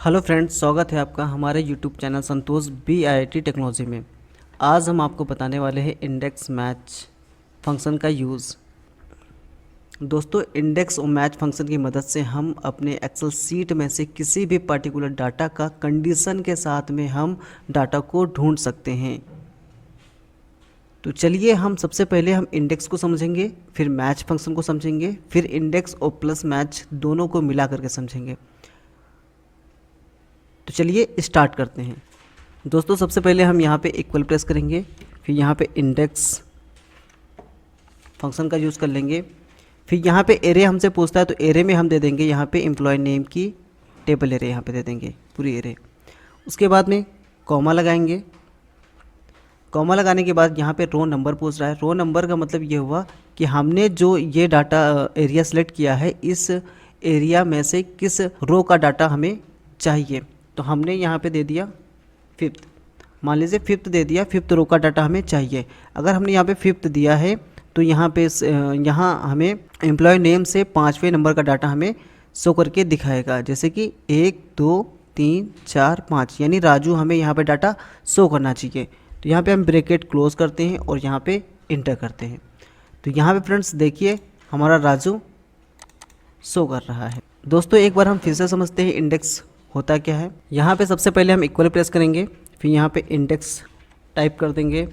Hello friends, स्वागत है आपका हमारे यूट्यूब चैनल संतोष BIT टेक्नोलॉजी में। आज हम आपको बताने वाले हैं इंडेक्स मैच फंक्शन का यूज़। दोस्तों, इंडेक्स और मैच फंक्शन की मदद से हम अपने एक्सेल सीट में से किसी भी पर्टिकुलर डाटा का कंडीशन के साथ में हम डाटा को ढूंढ सकते हैं। तो चलिए हम सबसे पहले हम इंडेक्स को समझेंगे, फिर मैच फंक्शन को समझेंगे, फिर इंडेक्स और प्लस मैच दोनों को मिला करके समझेंगे। तो चलिए स्टार्ट करते हैं। दोस्तों, सबसे पहले हम यहाँ पे इक्वल प्रेस करेंगे, फिर यहाँ पे इंडेक्स फंक्शन का यूज़ कर लेंगे। फिर यहाँ पे एरे हमसे पूछता है तो एरे में हम दे देंगे यहाँ पे एम्प्लॉय नेम की टेबल एरे यहाँ पे दे देंगे, पूरी एरे। उसके बाद में कॉमा लगाएंगे। कॉमा लगाने के बाद यहाँ पे रो नंबर पूछ रहा है। रो नंबर का मतलब ये हुआ कि हमने जो ये डाटा एरिया सेलेक्ट किया है, इस एरिया में से किस रो का डाटा हमें चाहिए। तो हमने यहाँ पे दे दिया फिफ्थ, मान लीजिए फिफ्थ दे दिया, फिफ्थ रो का डाटा हमें चाहिए। अगर हमने यहाँ पे फिफ्थ दिया है तो यहाँ पे यहाँ हमें एम्प्लॉय नेम से 5वें नंबर का डाटा हमें शो करके दिखाएगा, जैसे कि 1 2 3 4 5, यानी राजू हमें यहाँ पे डाटा शो करना चाहिए। तो यहाँ पे हम ब्रैकेट क्लोज करते हैं और यहाँ पे इंटर करते हैं। तो यहाँ पे फ्रेंड्स देखिए हमारा राजू शो कर रहा है। दोस्तों, एक बार हम फिर से समझते हैं इंडेक्स होता क्या है। यहाँ पे सबसे पहले हम इक्वल प्रेस करेंगे, फिर यहाँ पे इंडेक्स टाइप कर देंगे।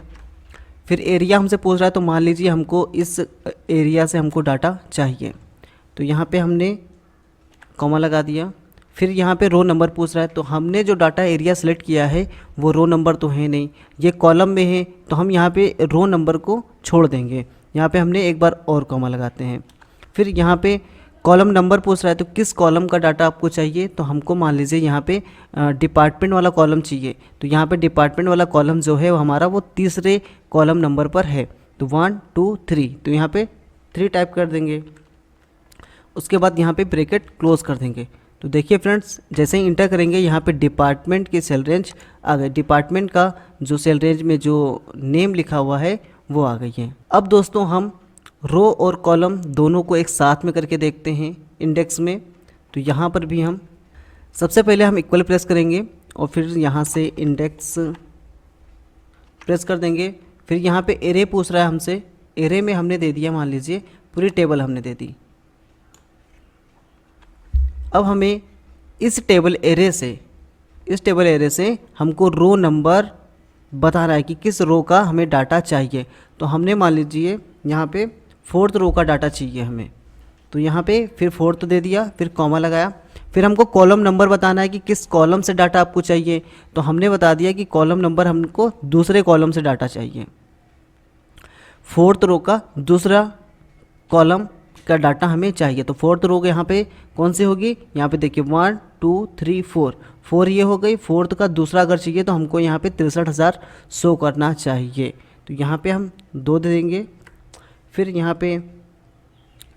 फिर एरिया हमसे पूछ रहा है तो मान लीजिए हमको इस एरिया से हमको डाटा चाहिए, तो यहाँ पे हमने कॉमा लगा दिया। फिर यहाँ पे रो नंबर पूछ रहा है तो हमने जो डाटा एरिया सेलेक्ट किया है वो रो नंबर तो है नहीं, ये कॉलम में है, तो हम यहाँ पे रो नंबर को छोड़ देंगे। यहाँ पे हमने एक बार और कॉमा लगाते हैं। फिर यहाँ पे कॉलम नंबर पूछ रहा है तो किस कॉलम का डाटा आपको चाहिए, तो हमको मान लीजिए यहाँ पे डिपार्टमेंट वाला कॉलम चाहिए। तो यहाँ पे डिपार्टमेंट वाला कॉलम जो है वो हमारा वो तीसरे कॉलम नंबर पर है, तो 1 2 3, तो यहाँ पे 3 टाइप कर देंगे। उसके बाद यहाँ पे ब्रैकेट क्लोज कर देंगे। तो देखिए फ्रेंड्स, जैसे ही इंटर करेंगे यहाँ पे डिपार्टमेंट की सेल रेंज आ गई, डिपार्टमेंट का जो सेल रेंज में जो नेम लिखा हुआ है वो आ गई है। अब दोस्तों हम रो और कॉलम दोनों को एक साथ में करके देखते हैं इंडेक्स में। तो यहाँ पर भी हम सबसे पहले हम इक्वल प्रेस करेंगे और फिर यहाँ से इंडेक्स प्रेस कर देंगे। फिर यहाँ पे एरे पूछ रहा है हमसे, एरे में हमने दे दिया, मान लीजिए पूरी टेबल हमने दे दी। अब हमें इस टेबल एरे से हमको रो नंबर बता रहा है कि किस रो का हमें डाटा चाहिए। तो हमने मान लीजिए यहाँ पे 4th रो का डाटा चाहिए हमें, तो यहाँ पे फिर 4th दे दिया, फिर कॉमा लगाया। फिर हमको कॉलम नंबर बताना है कि किस कॉलम से डाटा आपको चाहिए, तो हमने बता दिया कि कॉलम नंबर हमको दूसरे कॉलम से डाटा चाहिए, 4th रो का दूसरा कॉलम का डाटा हमें चाहिए। तो 4th रो यहाँ पे कौन सी होगी, यहाँ पे देखिए 1 2 3 4, 4 ये हो गई। 4th का दूसरा अगर चाहिए तो हमको यहाँ पे 63,000 शो करना चाहिए, तो यहाँ पे हम 2 दे देंगे। फिर यहाँ पे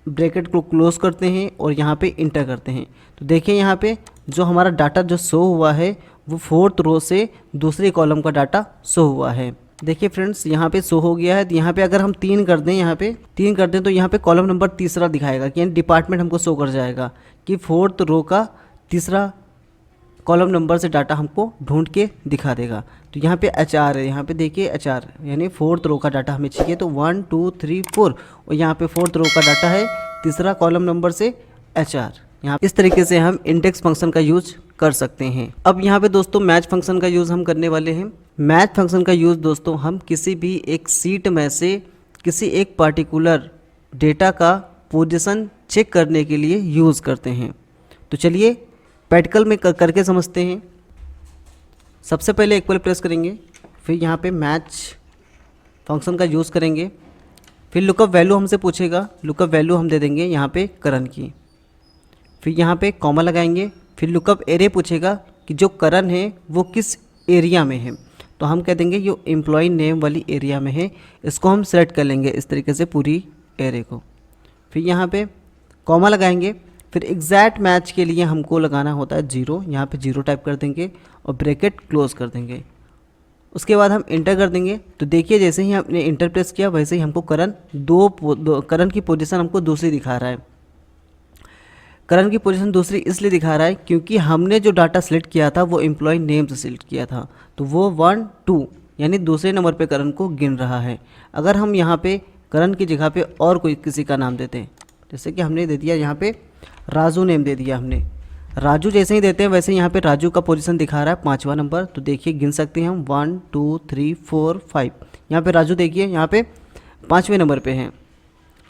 ब्रैकेट को क्लोज करते हैं और यहाँ पे इंटर करते हैं। तो देखिए यहाँ पे जो हमारा डाटा जो शो हुआ है वो 4th रो से दूसरे कॉलम का डाटा शो हुआ है। देखिए फ्रेंड्स, यहाँ पे शो हो गया है। यहाँ पे अगर हम 3 कर दें, यहाँ पे 3 कर दें तो यहाँ पे कॉलम नंबर तीसरा दिखाएगा कि यानी डिपार्टमेंट हमको शो कर जाएगा कि 4th रो का तीसरा कॉलम नंबर से डाटा हमको ढूंढ के दिखा देगा। तो यहाँ पे HR है, यहाँ पे देखिए HR यानी 4th रो का डाटा हमें चाहिए, तो 1 2 3 4, और यहाँ पे 4th रो का डाटा है तीसरा कॉलम नंबर से HR। यहाँ इस तरीके से हम इंडेक्स फंक्शन का यूज कर सकते हैं। अब यहाँ पे दोस्तों मैच फंक्शन का यूज़ हम करने वाले हैं। मैच फंक्शन का यूज़ दोस्तों हम किसी भी एक सीट में से किसी एक पर्टिकुलर डेटा का पोजीशन चेक करने के लिए यूज़ करते हैं। तो चलिए प्रैक्टिकल में करके समझते हैं। सबसे पहले इक्वल प्रेस करेंगे, फिर यहाँ पे मैच फंक्शन का यूज़ करेंगे। फिर लुकअप वैल्यू हमसे पूछेगा, लुकअप वैल्यू हम दे देंगे यहाँ पे करण की। फिर यहाँ पे कॉमा लगाएंगे। फिर लुकअप एरे पूछेगा कि जो करण है वो किस एरिया में है, तो हम कह देंगे ये एम्प्लॉय नेम वाली एरिया में है। इसको हम सेलेक्ट कर लेंगे इस तरीके से पूरी एरे को। फिर यहाँ पे कॉमा लगाएंगे। फिर एग्जैक्ट मैच के लिए हमको लगाना होता है 0, यहाँ पे 0 टाइप कर देंगे और ब्रैकेट क्लोज कर देंगे। उसके बाद हम इंटर कर देंगे। तो देखिए जैसे ही हमने इंटर प्रेस किया वैसे ही हमको करण करण की पोजीशन हमको दूसरी दिखा रहा है। करण की पोजीशन दूसरी इसलिए दिखा रहा है क्योंकि हमने जो डाटा सेलेक्ट किया था वो एम्प्लॉय नेम से सिलेक्ट किया था, तो वो 1 2 यानी दूसरे नंबर पे करण को गिन रहा है। अगर हम यहाँ पे करण की जगह पे और कोई किसी का नाम देते हैं, जैसे कि हमने दे दिया यहाँ पे राजू नेम दे दिया हमने, राजू जैसे ही देते हैं वैसे यहाँ पे राजू का पोजीशन दिखा रहा है 5वां नंबर, तो देखिए गिन सकते हैं हम 1 2 3 4 5। यहाँ पे राजू देखिए यहाँ पे 5वें नंबर पे हैं।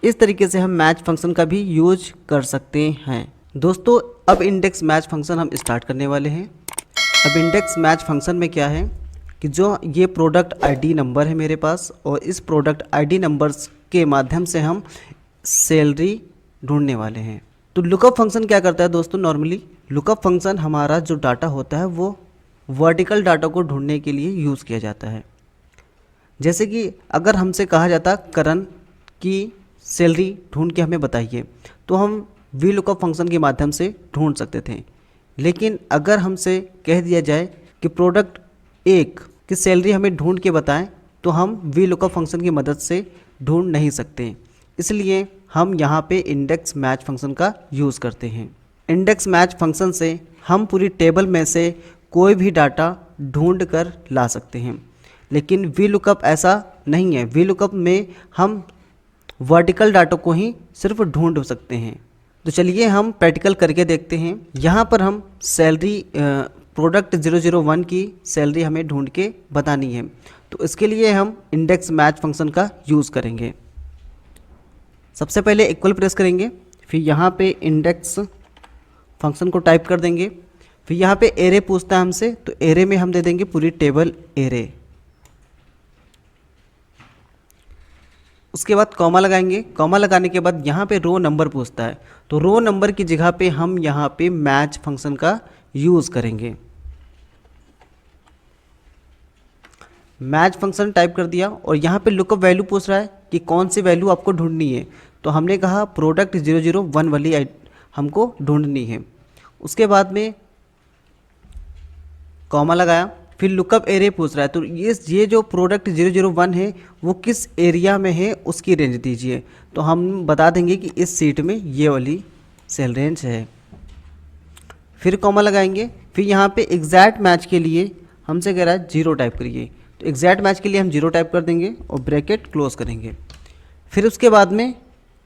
इस तरीके से हम मैच फंक्शन का भी यूज कर सकते हैं। दोस्तों अब इंडेक्स मैच फंक्शन हम स्टार्ट करने वाले हैं। अब इंडेक्स मैच फंक्शन में क्या है कि जो ये प्रोडक्ट आईडी नंबर है मेरे पास, और इस प्रोडक्ट आईडी नंबर्स के माध्यम से हम सैलरी ढूंढने वाले हैं। तो लुकअप फंक्शन क्या करता है दोस्तों, नॉर्मली लुकअप फंक्शन हमारा जो डाटा होता है वो वर्टिकल डाटा को ढूंढने के लिए यूज़ किया जाता है। जैसे कि अगर हमसे कहा जाता करण की सैलरी ढूंढ के हमें बताइए, तो हम वी लुकअप फंक्शन के माध्यम से ढूंढ सकते थे। लेकिन अगर हमसे कह दिया जाए कि प्रोडक्ट 1 की सैलरी हमें ढूंढ के बताएं, तो हम वी लुकअप फंक्शन की मदद से ढूंढ नहीं सकते। इसलिए हम यहाँ पे इंडेक्स मैच फंक्शन का यूज़ करते हैं। इंडेक्स मैच फंक्शन से हम पूरी टेबल में से कोई भी डाटा ढूंढ कर ला सकते हैं। लेकिन वी लुकअप ऐसा नहीं है। वी लुकअप में हम वर्टिकल डाटा को ही सिर्फ ढूंढ सकते हैं। तो चलिए हम प्रैक्टिकल करके देखते हैं। यहाँ पर हम सैलरी प्रोडक्ट 001 की सैलरी हमें ढूंढ के बतानी है, तो इसके लिए हम इंडेक्स मैच फंक्शन का यूज़ करेंगे। सबसे पहले इक्वल प्रेस करेंगे, फिर यहाँ पे इंडेक्स फंक्शन को टाइप कर देंगे। फिर यहाँ पे एरे पूछता है हमसे, तो एरे में हम दे देंगे पूरी टेबल एरे। उसके बाद कॉमा लगाएंगे। कॉमा लगाने के बाद यहाँ पे रो नंबर पूछता है, तो रो नंबर की जगह पे हम यहाँ पे मैच फंक्शन का यूज़ करेंगे। मैच फंक्शन टाइप कर दिया, और यहाँ पे लुकअप वैल्यू पूछ रहा है कि कौन सी वैल्यू आपको ढूंढनी है, तो हमने कहा प्रोडक्ट 001 वाली हमको ढूंढनी है। उसके बाद में कॉमा लगाया, फिर लुकअप एरे पूछ रहा है, तो ये जो प्रोडक्ट 001 है वो किस एरिया में है उसकी रेंज दीजिए, तो हम बता देंगे कि इस सीट में ये वाली सेल रेंज है। फिर कॉमा लगाएंगे, फिर यहाँ पे एग्जैक्ट मैच के लिए हमसे कह रहा है 0 टाइप करिए, तो एग्जैक्ट मैच के लिए हम 0 टाइप कर देंगे और ब्रैकेट क्लोज करेंगे। फिर उसके बाद में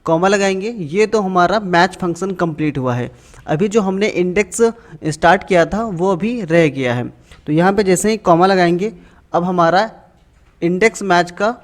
कॉमा लगाएंगे। ये तो हमारा मैच फंक्शन कंप्लीट हुआ है। अभी जो हमने इंडेक्स स्टार्ट किया था वो अभी रह गया है, तो यहाँ पे जैसे ही कॉमा लगाएंगे, अब हमारा इंडेक्स मैच का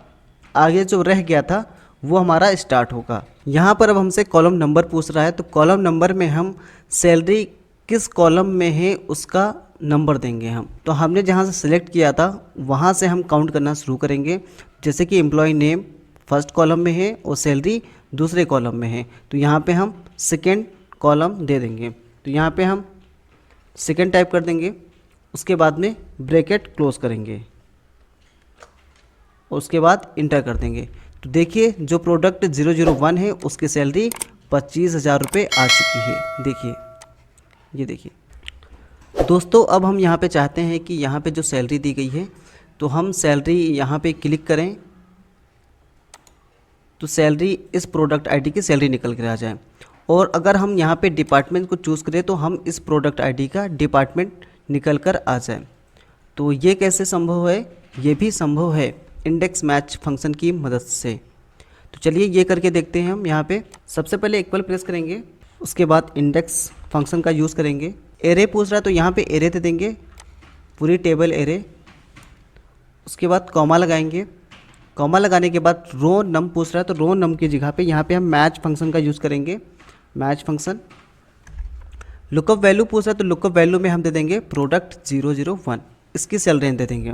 आगे जो रह गया था वो हमारा स्टार्ट होगा। यहाँ पर अब हमसे कॉलम नंबर पूछ रहा है, तो कॉलम नंबर में हम सैलरी किस कॉलम में है उसका नंबर देंगे हम। तो हमने जहाँ से सिलेक्ट किया था वहाँ से हम काउंट करना शुरू करेंगे। जैसे कि एम्प्लॉय नेम फर्स्ट कॉलम में है और सैलरी दूसरे कॉलम में है, तो यहाँ पे हम सेकेंड कॉलम दे देंगे। तो यहाँ पे हम सेकेंड टाइप कर देंगे, उसके बाद में ब्रैकेट क्लोज करेंगे और उसके बाद इंटर कर देंगे। तो देखिए जो प्रोडक्ट 001 है उसकी सैलरी 25,000 रुपये आ चुकी है। देखिए, ये देखिए दोस्तों, अब हम यहाँ पे चाहते हैं कि यहाँ पे जो सैलरी दी गई है, तो हम सैलरी यहाँ पे क्लिक करें तो सैलरी इस प्रोडक्ट आईडी की सैलरी निकल कर आ जाए। और अगर हम यहाँ पे डिपार्टमेंट को चूज़ करें तो हम इस प्रोडक्ट आईडी का डिपार्टमेंट निकल कर आ जाए। तो ये कैसे संभव है? ये भी संभव है इंडेक्स मैच फंक्शन की मदद से। तो चलिए ये करके देखते हैं हम। यहाँ पे सबसे पहले इक्वल प्रेस करेंगे, उसके बाद इंडेक्स फंक्शन का यूज़ करेंगे। एरे पूछ रहा है तो यहाँ पे एरे दे देंगे, पूरी टेबल एरे। उसके बाद कॉमा लगाएंगे। कॉमा लगाने के बाद रो नम पूछ रहा है, तो रो नम की जगह पे यहाँ पे हम मैच फंक्शन का यूज़ करेंगे। Match function. लुकअप वैल्यू पूछ रहा है, तो लुकअप वैल्यू में हम दे देंगे प्रोडक्ट 001, इसकी सेल रेंज दे देंगे।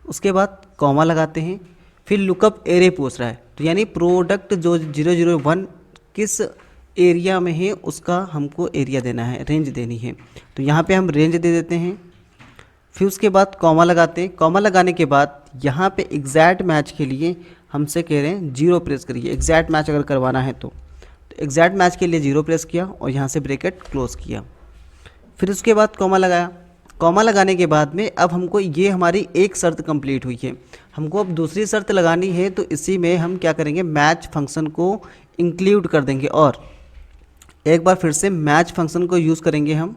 उसके बाद कॉमा लगाते हैं। फिर लुकअप एरे पूछ रहा है, तो यानी प्रोडक्ट जो 001 किस एरिया में है उसका हमको एरिया देना है, रेंज देनी है। तो यहाँ पे हम रेंज दे देते हैं। फिर उसके बाद कॉमा लगाते हैं। कॉमा लगाने के बाद यहाँ पे एग्जैक्ट मैच के लिए हमसे कह रहे हैं 0 प्रेस करिए। एग्जैक्ट मैच अगर करवाना है तो एग्जैक्ट मैच के लिए 0 प्रेस किया और यहाँ से ब्रैकेट क्लोज किया। फिर उसके बाद कॉमा लगाया। कॉमा लगाने के बाद में अब हमको ये हमारी एक शर्त कंप्लीट हुई है, हमको अब दूसरी शर्त लगानी है। तो इसी में हम क्या करेंगे, मैच फंक्शन को इंक्लूड कर देंगे और एक बार फिर से मैच फंक्शन को यूज़ करेंगे हम,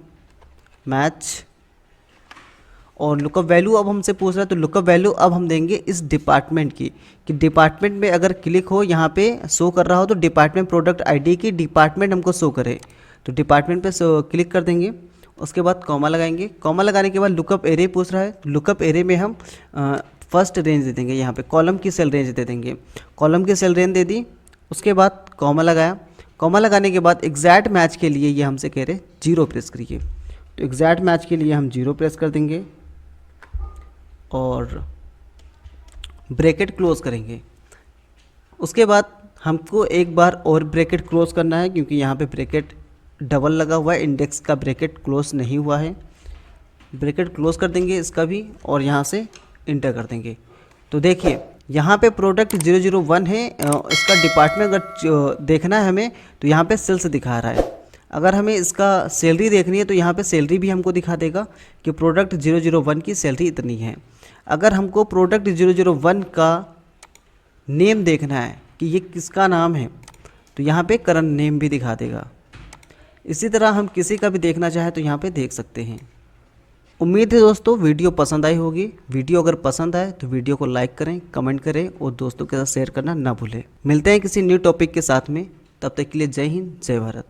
मैच, और लुकअप वैल्यू अब हमसे पूछ रहा है तो लुकअप वैल्यू अब हम देंगे इस डिपार्टमेंट की, कि डिपार्टमेंट में अगर क्लिक हो यहाँ पे शो कर रहा हो तो डिपार्टमेंट प्रोडक्ट आईडी की डिपार्टमेंट हमको शो करे, तो डिपार्टमेंट पे क्लिक कर देंगे। उसके बाद कॉमा लगाएंगे, कॉमा लगाने के बाद लुकअप एरे पूछ रहा है, लुकअप एरे में हम फर्स्ट रेंज दे देंगे, यहाँ पे कॉलम की सेल रेंज दे देंगे, कॉलम की सेल रेंज दे दी। उसके बाद कॉमा लगाया, कॉमा लगाने के बाद एग्जैक्ट मैच के लिए ये हमसे कह रहे 0 प्रेस करिए, तो एग्जैक्ट मैच के लिए हम 0 प्रेस कर देंगे और ब्रैकेट क्लोज करेंगे। उसके बाद हमको एक बार और ब्रैकेट क्लोज करना है, क्योंकि यहाँ पे ब्रैकेट डबल लगा हुआ है, इंडेक्स का ब्रैकेट क्लोज नहीं हुआ है। ब्रैकेट क्लोज कर देंगे इसका भी और यहाँ से इंटर कर देंगे। तो देखिए यहाँ पे प्रोडक्ट 001 है, इसका डिपार्टमेंट अगर देखना है हमें तो यहाँ पे सेल्स दिखा रहा है। अगर हमें इसका सैलरी देखनी है तो यहाँ पे सैलरी भी हमको दिखा देगा कि प्रोडक्ट 001 की सैलरी इतनी है। अगर हमको प्रोडक्ट 001 का नेम देखना है कि ये किसका नाम है तो यहाँ पे करंट नेम भी दिखा देगा। इसी तरह हम किसी का भी देखना चाहें तो यहाँ पे देख सकते हैं। उम्मीद है दोस्तों वीडियो पसंद आई होगी। वीडियो अगर पसंद आए तो वीडियो को लाइक करें, कमेंट करें और दोस्तों के साथ शेयर करना ना भूलें। मिलते हैं किसी न्यू टॉपिक के साथ में, तब तक के लिए जय हिंद, जय भारत।